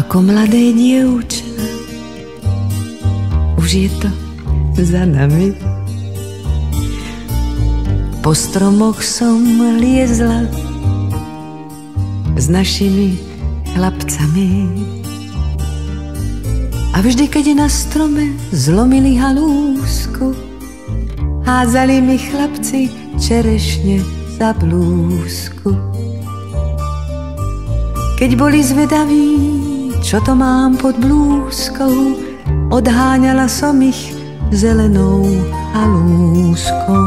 Ako mladé dievča, už je to za nami. Po stromoch som liezla s našimi chlapcami. A vždy, keď na strome zlomili halúsku, hádzali mi chlapci čerešne za blúzku. Keď boli zvedaví, čo to mám pod blúzkou, odháňala som ich zelenou halúskou.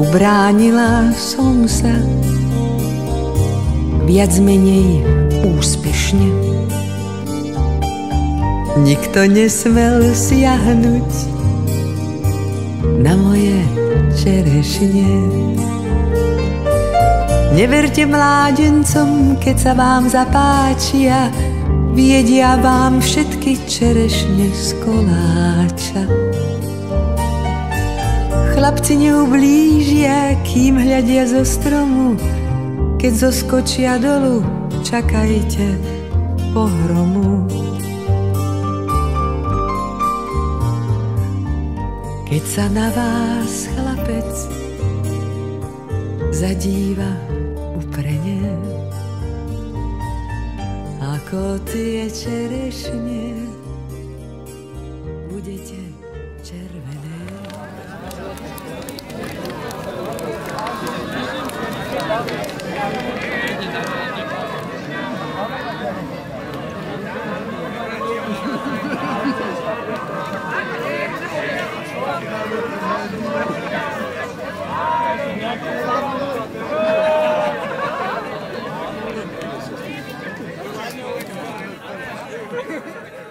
Ubránila som sa viac menej úspešne. Nikto nesmel siahnuť na moje čerešne. Neverte mládencom, keď sa vám zapáčia, viedia vám všetky čerešne z koláča. Chlapci neublížia, kým hľadia zo stromu, keď zoskočia dolu, čakajte pohromu. Keď sa na vás chlapec zadíva uprene, ako tie čerešne budete červené. Thank you.